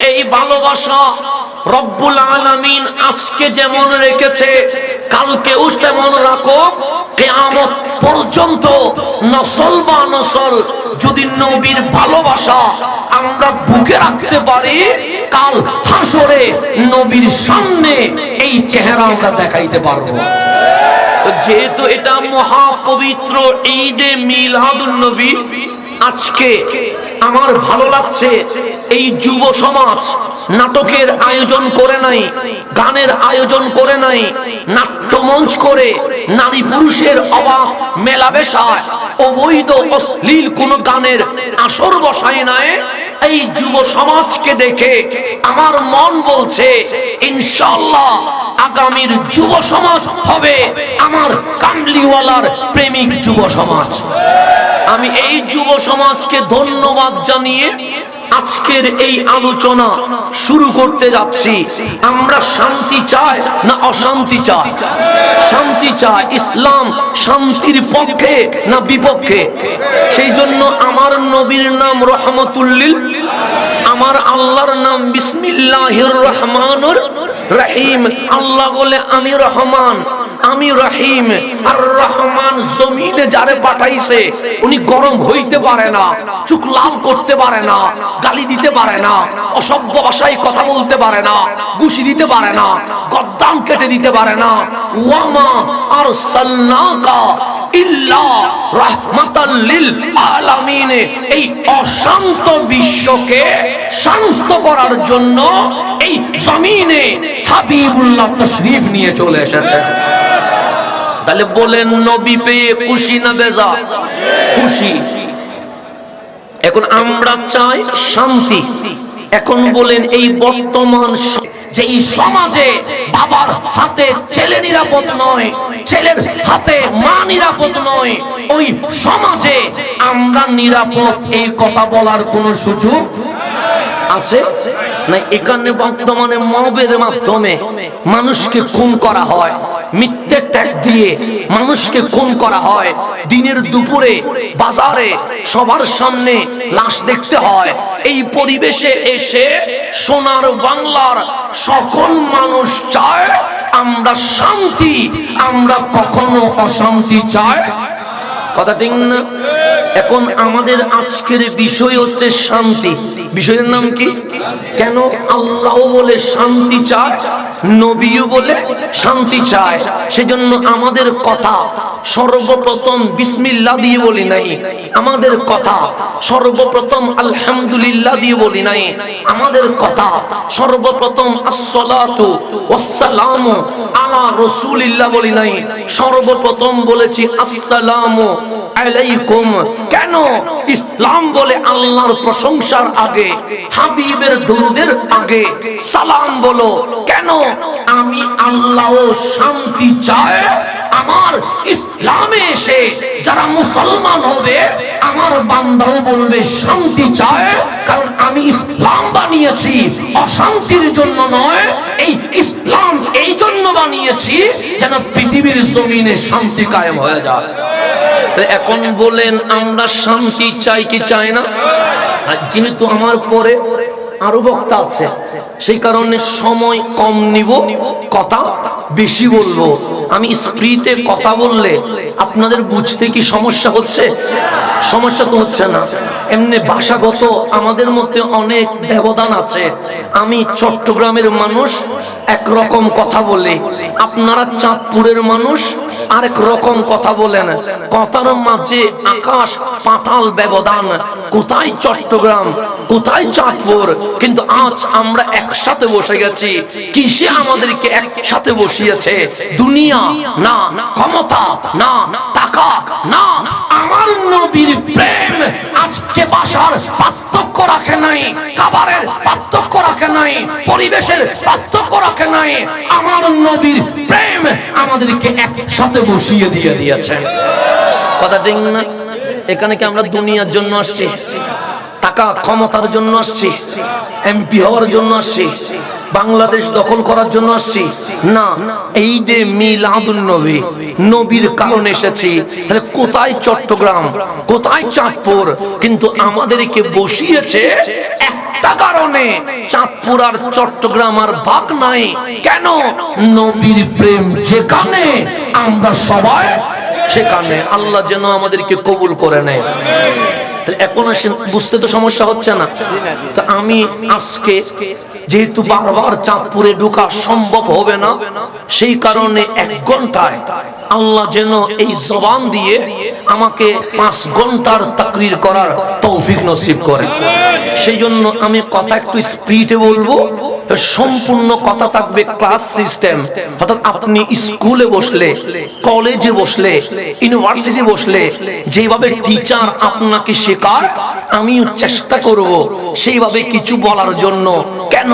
এই ভালোবাসা রব্বুল আলামিন আজকে যেমন রেখেছে কালকেও তেমন রাখো, কিয়ামত পর্যন্ত নসল বা নসল যদি নবীর ভালোবাসা আমরা বুকে রাখতে পারি, কাল হাসরে নবীর সামনে এই চেহারা আমরা দেখাইতে পারবো। যেহেতু এটা মহাপবিত্র ঈদে মিলাদুন নবী, আজকে আমার ভালো লাগছে এই যুব সমাজ নাটকের আয়োজন করে নাই, গানের আয়োজন করে নাই, নাট্যমঞ্চ করে নারী পুরুষের অবাক মেলামেশায় অবৈধ অশ্লীল কোন গানের আসর বসায় নাই। এই যুব সমাজকে দেখে আমার মন বলছে ইনশাআল্লাহ আগামীর যুব সমাজ হবে আমার কামলিওয়ালার প্রেমিক যুব সমাজ। আমি এই যুব সমাজকে ধন্যবাদ জানিয়ে আজকের এই আলোচনা শুরু করতে যাচ্ছি। আমরা শান্তি চাই না অশান্তি চাই? শান্তি চাই। ইসলাম শান্তির পক্ষে না বিপক্ষে? সেই জন্য আমার নবীর নাম রহমতুল্লিল, আমার আল্লাহর নাম বিসমিল্লাহির রহমানির রহিম। আল্লাহ বলে আমি রহমান, আমি রহিম। আর রহমান জমিনে যারে পাঠাইছে উনি গরম হইতে পারে না, চোখ লাল করতে পারে না, গালি দিতে পারে না, অসভ্য ভাষায় কথা বলতে পারে না, ঘুষি দিতে পারে না, গর্দান কেটে দিতে পারে না। ওয়ামা আরসালনাকা ইল্লা রাহমাতাল লিল আলামিন। এই অশান্ত বিশ্বকে শান্ত করার জন্য এই জমিনে হাবিবুল্লাহ তাশরীফ নিয়ে চলে এসেছেন। তাহলে বলেন নবী পেয়ে খুশি না বেজা? খুশি। এখন আমরা চাই শান্তি। এখন বলেন এই বর্তমান যে এই সমাজে বাবার হাতে ছেলে নিরাপদ নয়, ছেলের হাতে মা নিরাপদ নয়, ওই সমাজে আমরা নিরাপদ এই কথা বলার কোন সুযোগ আছে না? এখানে বর্তমানে মবের মাধ্যমে মানুষকে খুন করা হয়, মিথ্যে ট্যাগ দিয়ে মানুষকে খুন করা হয়, দিনের দুপুরে বাজারে সবার সামনে লাশ দেখতে হয়। এই পরিবেশে এসে সোনার বাংলার সকল মানুষ চায় আমরা শান্তি, আমরা কখনো অশান্তি চাই? কথা ঠিক না? এখন আমাদের আজকের বিষয় হচ্ছে শান্তি। বিষয়ের নাম কি? কেন আল্লাহ বলে শান্তি চায়, নবীও বলে শান্তি চায়। সেজন্য আমাদের কথা সর্বপ্রথম বিসমিল্লাহ দিয়ে বলি নাই, আমাদের কথা সর্বপ্রথম আলহামদুলিল্লাহ দিয়ে বলি নাই, আমাদের কথা সর্বপ্রথম আসসালাতু ওয়াসসালামু আলা রাসূলিল্লাহ বলি নাই, সর্বপ্রথম বলেছি আসসালামু আলাইকুম। কেন? ইসলাম বলে আল্লাহর প্রশংসার আগে, হাবিবের দরুদের আগে সালাম বলো। কেন? আমি আল্লাহ শান্তি চাই। আমার ইসলামে এসে যারা মুসলমান হবে আমার বান্দাও বলবে শান্তি চায়, কারণ আমি ইসলাম বানিয়েছি অশান্তির জন্য নয়। এই ইসলাম এই জন্য বানিয়েছি যেন পৃথিবীর জমিনে শান্তি কায়েম হয়ে যায়। এখন বলেন আমরা শান্তি চাই কি চাই না? যেহেতু আমার পরে আরো বক্তা আছে সেই কারণে সময় কম নিব, কথা বেশি বলবো। আমি স্পিডে কথা বললে আপনাদের বুঝতে কি সমস্যা হচ্ছে? সমস্যা তো হচ্ছে না। এমনি ভাষাগত আমাদের মধ্যে অনেক ব্যবধান আছে। আমি চট্টগ্রামের মানুষ একরকম কথা বলি, আপনারা চাঁদপুরের মানুষ আরেক রকম কথা বলেন। কথার মাঝে আকাশ পাতাল ব্যবধান। কোথায় চট্টগ্রাম, কোথায় চাঁদপুর, কিন্তু আজ আমরা একসাথে বসে গেছি। কিসে আমাদেরকে একসাথে বসিয়েছে? দুনিয়া না, ক্ষমতা না, টাকা না, আমার নবীর প্রেম। আজকে ভাষার পার্থক্য রাখে নাই, খাবারের পার্থক্য রাখে নাই, পরিবেশের পার্থক্য রাখে নাই। আমার নবীর প্রেম আমাদেরকে একসাথে বসিয়ে দিয়ে দিয়েছে। কথা ঠিক না? এখানে কি আমরা দুনিয়ার জন্য আসছি? টাকা ক্ষমতার জন্য আসছি? এমপি হওয়ার জন্য আসছি? বাংলাদেশ দখল করার জন্য আসছি? না, এই যে মিলাদুন নবী, নবীর কারণে এসেছি। তাহলে কোথায় চট্টগ্রাম, কোথায় চাঁদপুর, কিন্তু আমাদেরকে বসিয়েছে একটা কারণে চাঁদপুর আর চট্টগ্রাম আর ভাগ নাই কেন? নবীর প্রেম যেখানে আমরা সবাই সেখানে। আল্লাহ যেন আমাদেরকে কবুল করে নেয়। এখন আসেন, বুঝতে তো সমস্যা হচ্ছে না? তো আমি আজকে যেহেতু বারবার চাঁদপুরে ঢোকা সম্ভব হবে না, সেই কারণে 1 ঘন্টায় আল্লাহ যেন এই জবান দিয়ে আমাকে 5 ঘন্টার তাকরীর করার তৌফিক নসিব করে। সেই জন্য আমি কথা একটু স্পিডে বলবো, সম্পূর্ণ কথা থাকবে ক্লাস সিস্টেম। অর্থাৎ আপনি স্কুলে বসলে, কলেজে বসলে, ইউনিভার্সিটি বসলে যেভাবে টিচার আপনাকে শেখায়, আমিও চেষ্টা করব সেইভাবে কিছু বলার জন্য। কেন?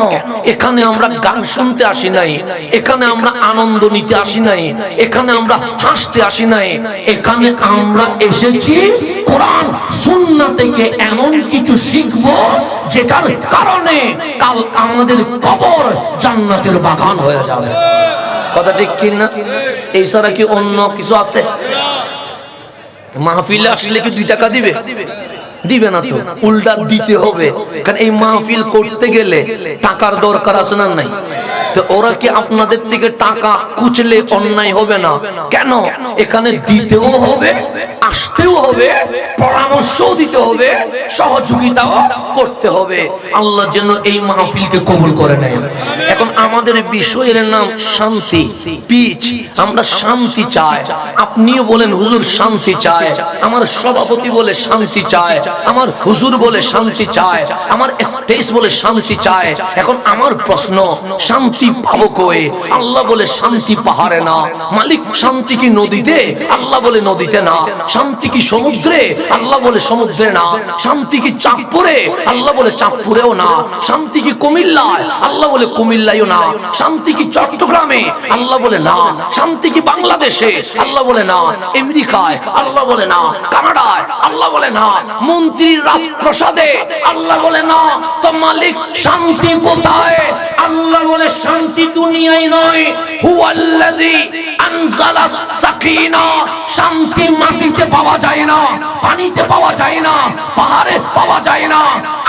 এখানে আমরা গান শুনতে আসি নাই, এখানে আমরা আনন্দ নিতে আসি নাই, এখানে আমরা হাসতে আসি নাই, এখানে আমরা এসেছি কোরআন সুন্নাহ থেকে এমন কিছু শিখবো যেটার কারণে কাল আমাদের কবর জান্নাতের বাগান হয়ে যাবে। কথা ঠিক কিনা? এই ছাড়া কি অন্য কিছু আছে? মাহফিলে আসলে কি 2 টাকা দিবে? দিবে না তো, উল্টা দিতে হবে। কারণ এই মাহফিল করতে গেলে টাকার দরকার আছে না নাই? তো ওরা কি আপনাদের থেকে টাকা কুচলে অন্যায় হবে না? কেন? এখানে দিতেও হবে, আসতেও হবে, পরামর্শও দিতে হবে, সহযোগিতাও করতে হবে। আল্লাহ যেন এই মাহফিলকে কবুল করে নেয়। এখন আমাদের বিষয়ের নাম শান্তি, পিচ। আমরা শান্তি চাই। আপনিও বলেন হুজুর শান্তি চায়, আমার সভাপতি বলে শান্তি চায়, আমার হুজুর বলে শান্তি চায়, আমার স্টেজ বলে শান্তি চায়। এখন আমার প্রশ্ন, শান্তি পাবো কই? আল্লাহ বলে শান্তি পাহাড়ে না। মালিক শান্তি কি নদীতে? আল্লাহ বলে নদীতে না। শান্তি কি সমুদ্রে? আল্লাহ বলে সমুদ্রে না। শান্তি কি চাঁদপুরে? আল্লাহ বলে চাঁদপুরেও না। শান্তি কি কুমিল্লায়? আল্লাহ বলে কুমিল্লায়ও না। শান্তি কি চট্টগ্রামে? আল্লাহ বলে না। শান্তি কি বাংলাদেশে? আল্লাহ বলে না। আমেরিকায়? আল্লাহ বলে না। কানাডায়? আল্লাহ বলে না। মন্ত্রীর রাজপ্রাসাদে? আল্লাহ বলে না। তো মালিক শান্তি কোথায়? আল্লাহ বলে শান্তি দুনিয়ায় নয়। হুয়াল্লাযী আনজালা সাকিনা। শান্তি মাটিতে পাওয়া যায় না, পানিতে পাওয়া যায় না, পাহাড়ে পাওয়া যায় না।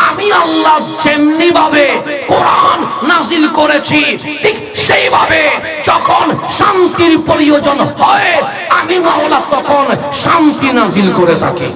আমি আল্লাহ যেমনি ভাবে কোরআন নাজিল করেছি, ঠিক সেইভাবে যখন শান্তির প্রয়োজন হয় আমি মাওলা তখন শান্তি নাজিল করে থাকি।